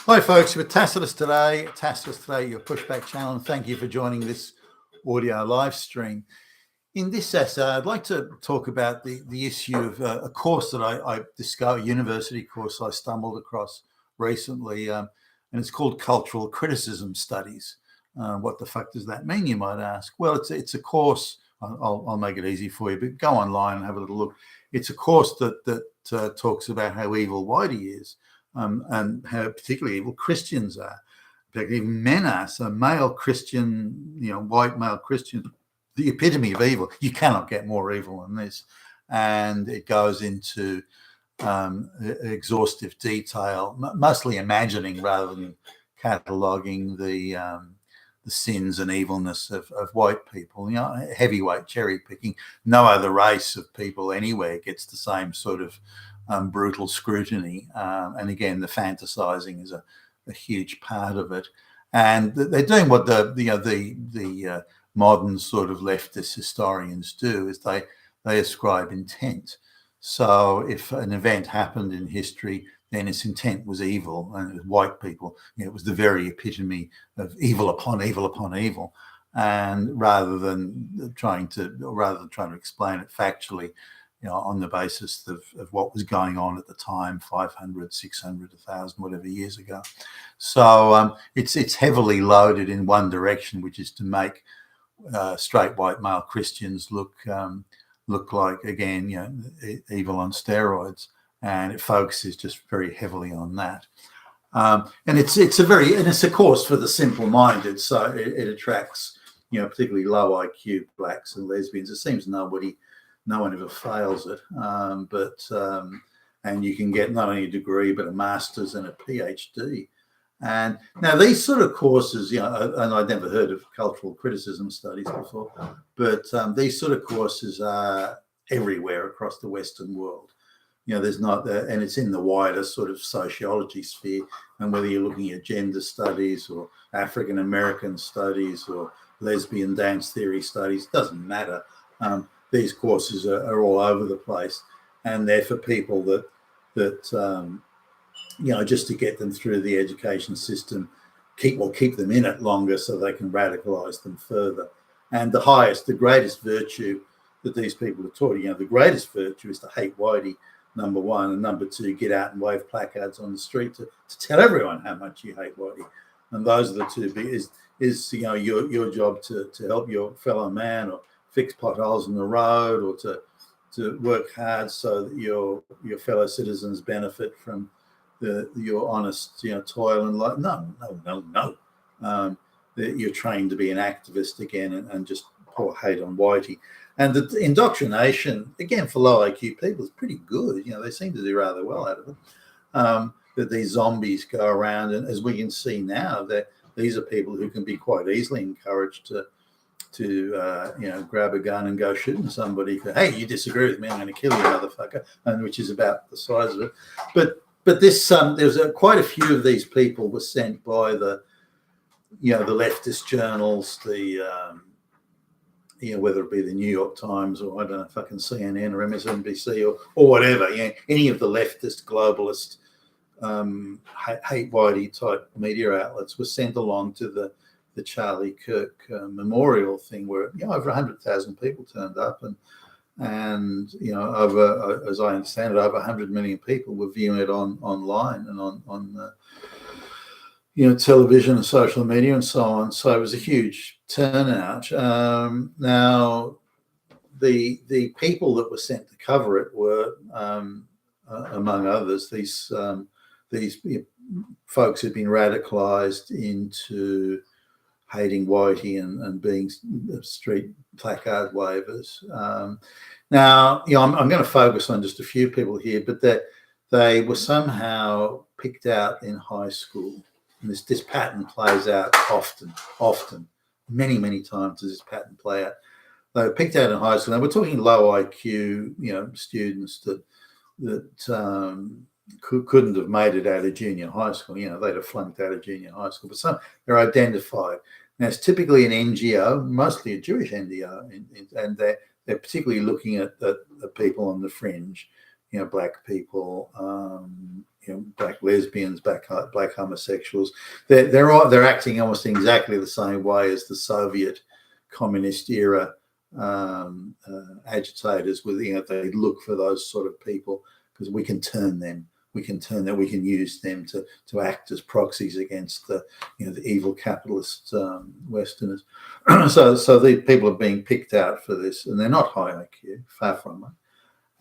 Hi, folks. With Tacitus today, your pushback channel, and thank you for joining this audio live stream. In this essay, I'd like to talk about the issue of a course that I discovered, a university course I stumbled across recently, and it's called Cultural Criticism Studies. What the fuck does that mean, you might ask? Well, it's a course. I'll make it easy for you, but go online and have a little look. It's a course that talks about how evil whitey is. And how particularly evil Christians are. In fact, even men are. So male Christian, white male Christian, the epitome of evil. You cannot get more evil than this. And it goes into exhaustive detail, mostly imagining rather than cataloguing the sins and evilness of white people. Heavyweight cherry picking. No other race of people anywhere gets the same sort of brutal scrutiny, and again, the fantasizing is a huge part of it. And they're doing what the modern sort of leftist historians do, is they ascribe intent. So if an event happened in history, then its intent was evil, and it was white people. It was the very epitome of evil upon evil upon evil. And rather than trying to explain it factually, on the basis of what was going on at the time, 500, 600, 1,000, whatever years ago. So it's heavily loaded in one direction, which is to make straight white male Christians look like, again, evil on steroids, and it focuses just very heavily on that. And it's a course for the simple-minded, so it attracts particularly low IQ blacks and lesbians. It seems no one ever fails it, and you can get not only a degree but a master's and a PhD. And now these sort of courses, and I'd never heard of cultural criticism studies before, but these sort of courses are everywhere across the Western world. There's not, and it's in the wider sort of sociology sphere. And whether you're looking at gender studies or African American studies or lesbian dance theory studies, doesn't matter. These courses are all over the place, and they're for people that just to get them through the education system, keep them in it longer so they can radicalize them further. And the greatest virtue that these people are taught, the greatest virtue is to hate whitey, number one, and number two, get out and wave placards on the street to tell everyone how much you hate whitey. And those are the two big, is your job to help your fellow man, or fix potholes in the road, or to work hard so that your fellow citizens benefit from your honest toil and life. No. You're trained to be an activist again and just pour hate on whitey. And the indoctrination, again, for low IQ people is pretty good. They seem to do rather well out of it. That these zombies go around, and as we can see now, that these are people who can be quite easily encouraged to grab a gun and go shooting somebody. Hey, you disagree with me, I'm going to kill you, motherfucker. And which is about the size of it. But this there's quite a few of these people were sent by the leftist journals, whether it be the New York Times or I don't know, fucking CNN or MSNBC or whatever. Any of the leftist globalist hate whitey type media outlets were sent along to the Charlie Kirk memorial thing, where over 100,000 people turned up, and over, as I understand it, over 100 million people were viewing it online and on television and social media and so on. So it was a huge turnout. Now, the people that were sent to cover it were, among others, these folks who'd been radicalized into hating whitey and being street placard wavers. Now, I'm going to focus on just a few people here, but they were somehow picked out in high school. And this pattern plays out often, many times does this pattern play out. They were picked out in high school. Now, we're talking low IQ, students that couldn't have made it out of junior high school. They'd have flunked out of junior high school. But some, they're identified. Now, it's typically an NGO, mostly a Jewish NGO, and they're particularly looking at the people on the fringe, black people, black lesbians, black homosexuals. They're acting almost in exactly the same way as the Soviet communist era agitators. With they look for those sort of people because we can use them to act as proxies against the evil capitalist Westerners. so the people are being picked out for this, and they're not high IQ, far from it.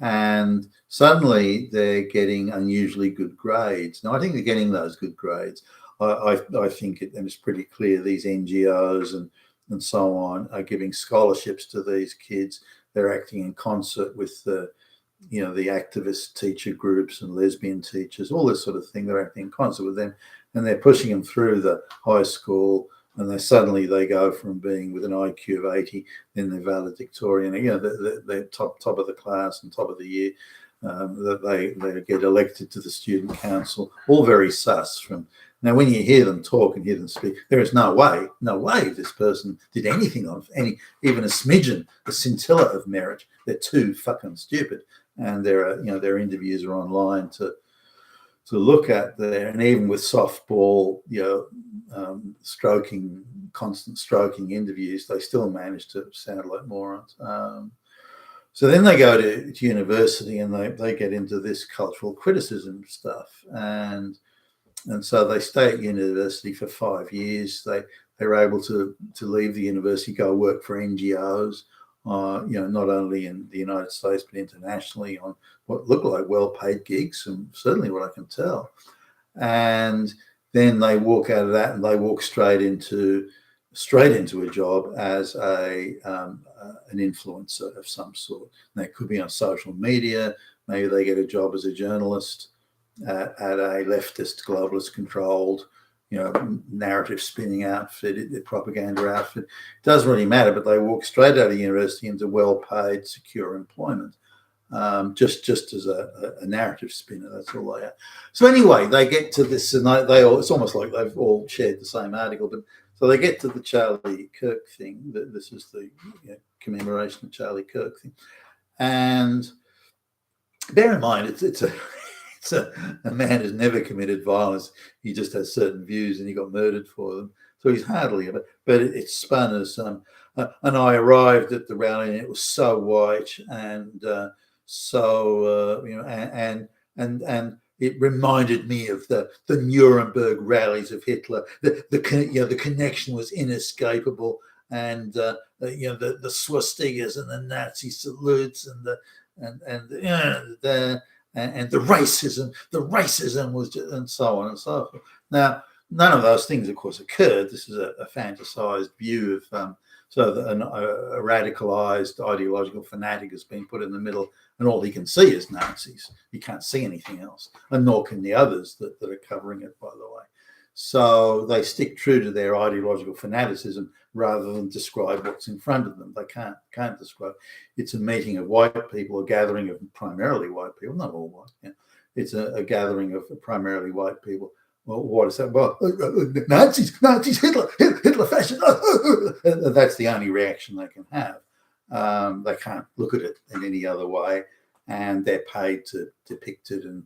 And suddenly they're getting unusually good grades. Now I think they're getting those good grades. I think it's pretty clear these NGOs and so on are giving scholarships to these kids. They're acting in concert with the activist teacher groups and lesbian teachers, all this sort of thing. They're acting in concert with them, and they're pushing them through the high school. And they go from being with an IQ of 80, then they're valedictorian. They're top of the class and top of the year. They get elected to the student council. All very sus. Now, when you hear them talk and hear them speak, there is no way this person did anything of even a smidgen, a scintilla of merit. They're too fucking stupid. And their interviews are online to look at there, and even with softball, constant stroking interviews, they still manage to sound like morons. So then they go to university and they get into this cultural criticism stuff, and so they stay at university for 5 years. They're able to leave the university, go work for NGOs. Not only in the United States but internationally on what look like well-paid gigs, and certainly what I can tell. And then they walk out of that and they walk straight into a job as an influencer of some sort. And that could be on social media. Maybe they get a job as a journalist at a leftist, globalist-controlled narrative spinning outfit, propaganda outfit. It doesn't really matter, but they walk straight out of university into well-paid, secure employment, just as a narrative spinner. That's all they are. So anyway, they get to this, and it's almost like they've all shared the same article. But so they get to the Charlie Kirk thing. This is the commemoration of Charlie Kirk thing, and bear in mind, it's a man who's never committed violence. He just has certain views, and he got murdered for them. So he's hardly ever. But it's spun as and I arrived at the rally, and it was so white, and and it reminded me of the Nuremberg rallies of Hitler. The connection was inescapable, and the swastikas and the Nazi salutes and the racism was just, and so on and so forth. Now, none of those things, of course, occurred. This is a fantasized view of a radicalized ideological fanatic has been put in the middle, and all he can see is Nazis. He can't see anything else, and nor can the others that are covering it, by the way. So they stick true to their ideological fanaticism rather than describe what's in front of them. They can't describe. It's a meeting of white people, a gathering of primarily white people, not all white. Yeah. It's a gathering of primarily white people. Well, what is that? Well, Nazis, Hitler, fascist. That's the only reaction they can have. They can't look at it in any other way, and they're paid to depict it and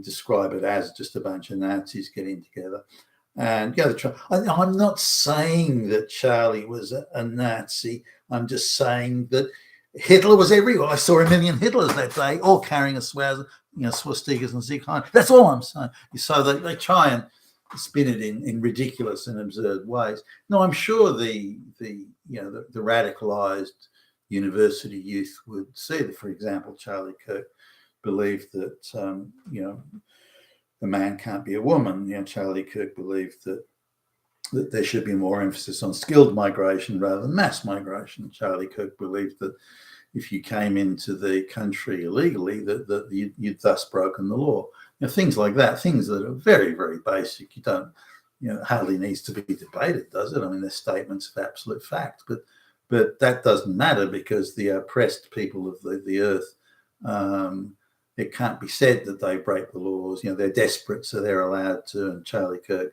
describe it as just a bunch of Nazis getting together. And I'm not saying that Charlie was a Nazi. I'm just saying that Hitler was everywhere. I saw a million Hitlers that day, all carrying a swastikas and Sieg. That's all I'm saying. So they try and spin it in ridiculous and absurd ways. No, I'm sure the radicalized university youth would see that, for example, Charlie Kirk believed that a man can't be a woman. Charlie Kirk believed that there should be more emphasis on skilled migration rather than mass migration. Charlie Kirk believed that if you came into the country illegally, that you'd thus broken the law. Things like that, things that are very, very basic. You don't, hardly needs to be debated, does it? I mean, they're statements of absolute fact, but that doesn't matter because the oppressed people of the earth, it can't be said that they break the laws. They're desperate, so they're allowed to. And Charlie Kirk,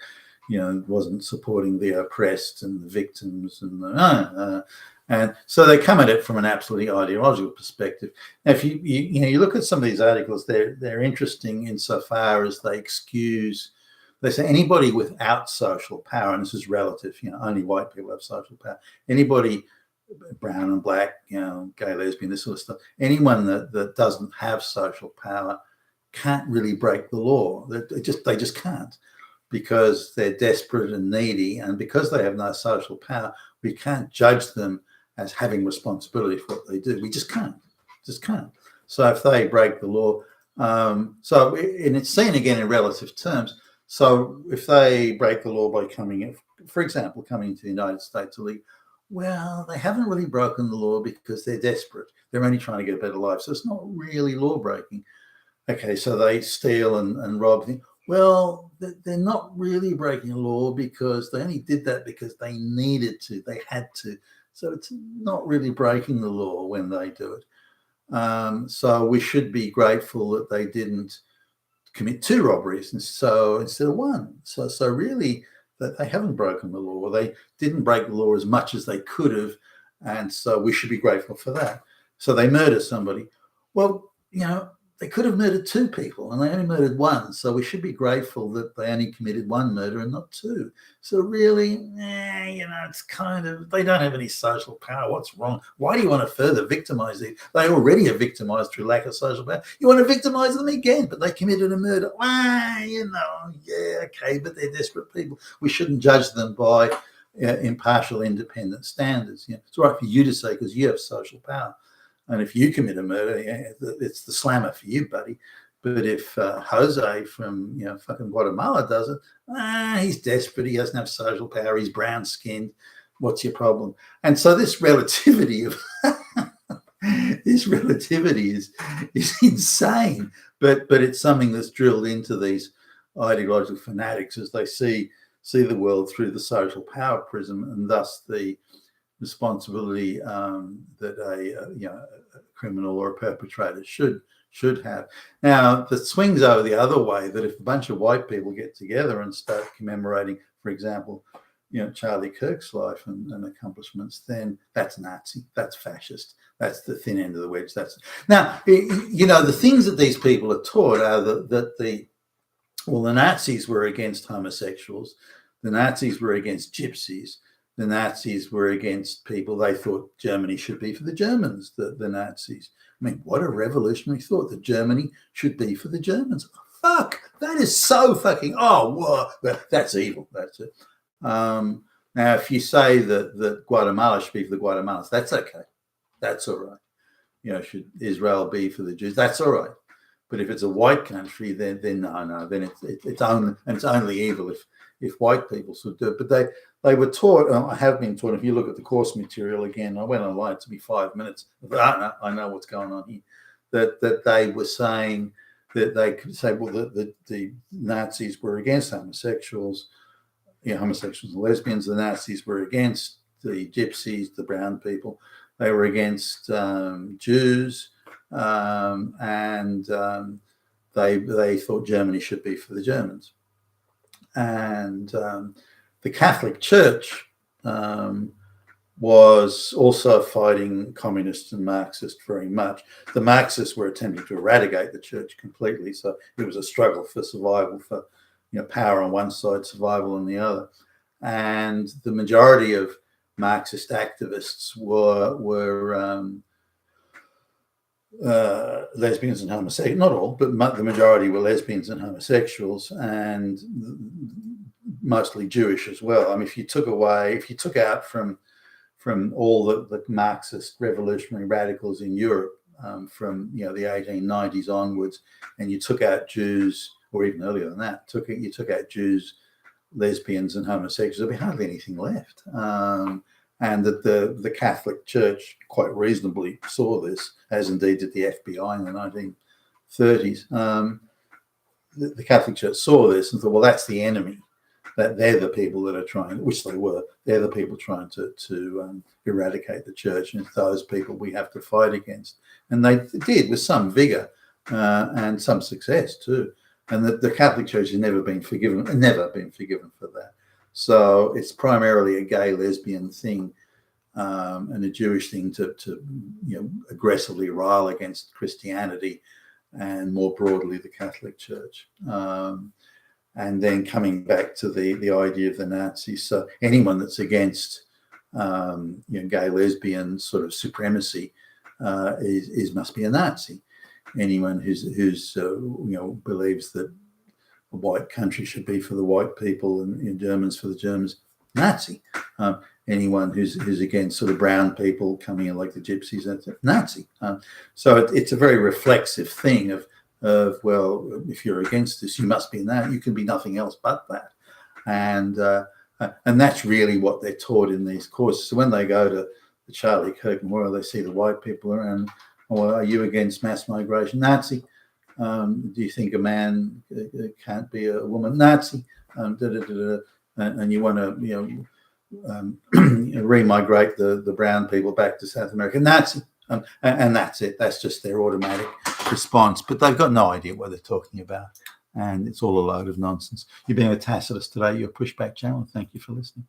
wasn't supporting the oppressed and the victims and And so they come at it from an absolutely ideological perspective. Now, if you look at some of these articles, they're interesting insofar as they excuse. They say anybody without social power, and this is relative. Only white people have social power. Anybody brown and black, gay, lesbian, this sort of stuff. Anyone that doesn't have social power can't really break the law. They just can't, because they're desperate and needy, and because they have no social power, we can't judge them as having responsibility for what they do. We just can't. So if they break the law, and it's seen again in relative terms. So if they break the law by coming, for example, coming to the United States illegally, well, they haven't really broken the law because they're desperate. They're only trying to get a better life. So it's not really law breaking. Okay, so they steal and rob. Well, they're not really breaking the law because they only did that because they needed to. They had to. So it's not really breaking the law when they do it. So we should be grateful that they didn't commit 2 robberies, and so instead of 1. So really, that they haven't broken the law. They didn't break the law as much as they could have, and so we should be grateful for that. So they murder somebody. Well, they could have murdered 2 people, and they only murdered 1. So we should be grateful that they only committed 1 murder and not 2. So really, it's kind of, they don't have any social power. What's wrong? Why do you want to further victimize them? They already are victimized through lack of social power. You want to victimize them again, but they committed a murder. Okay, but they're desperate people. We shouldn't judge them by impartial, independent standards. It's all right for you to say because you have social power. And if you commit a murder, it's the slammer for you, buddy. But if Jose from fucking Guatemala does it, he's desperate. He doesn't have social power. He's brown skinned. What's your problem? And so this relativity of is insane. But it's something that's drilled into these ideological fanatics as they see the world through the social power prism, and thus the responsibility that a criminal or a perpetrator should have. Now, the swings over the other way, that if a bunch of white people get together and start commemorating, for example, Charlie Kirk's life and accomplishments, then that's Nazi, that's fascist, that's the thin end of the wedge. Now, the things that these people are taught are that the Nazis were against homosexuals, the Nazis were against gypsies, the Nazis were against people. They thought Germany should be for the Germans, the Nazis. I mean, what a revolutionary thought, that Germany should be for the Germans. Fuck, that is so fucking, that's evil, that's it. Now, if you say that Guatemala should be for the Guatemalans, that's okay. That's all right. Should Israel be for the Jews? That's all right. But if it's a white country, then no, then it's only evil if white people should do it. But they were taught, I have been taught, if you look at the course material again, I went online, it took me 5 minutes, I know what's going on here, that they were saying that they could say, well, the Nazis were against homosexuals, homosexuals and lesbians. The Nazis were against the gypsies, the brown people. They were against Jews, and they thought Germany should be for the Germans. And the Catholic Church was also fighting communists and Marxists very much. The Marxists were attempting to eradicate the church completely, so it was a struggle for survival, for power on one side, survival on the other. And the majority of Marxist activists were lesbians and homosexuals. Not all, but the majority were lesbians and homosexuals, and mostly Jewish as well. I mean, if you took out from all the Marxist revolutionary radicals in Europe from the 1890s onwards, and you took out Jews, or even earlier than that, you took out Jews, lesbians, and homosexuals, there'd be hardly anything left. And that the Catholic Church quite reasonably saw this, as indeed did the FBI in the 1930s. The Catholic Church saw this and thought, well, that's the enemy. That they're the people that are trying, which they were, they're the people trying to eradicate the church, and it's those people we have to fight against. And they did with some vigor and some success too. And the Catholic Church has never been forgiven for that. So it's primarily a gay lesbian thing. and a Jewish thing to aggressively rile against Christianity and more broadly the Catholic Church. And then coming back to the idea of the Nazis. So anyone that's against gay, lesbian sort of supremacy must be a Nazi. Anyone who's believes that a white country should be for the white people and Germans for the Germans, Nazi. Anyone who's against sort of brown people coming in like the gypsies, that's a Nazi. So it's a very reflexive thing of well, if you're against this, you must be that. You can be nothing else but that. And that's really what they're taught in these courses. So when they go to the Charlie Kirk Memorial, they see the white people around. Well, are you against mass migration? Nazi. Do you think a man can't be a woman? Nazi. And you want to, remigrate the brown people back to South America? Nazi. And that's it. That's just their automatic response. But they've got no idea what they're talking about. And it's all a load of nonsense. You've been with Tacitus today, your Pushback channel. Thank you for listening.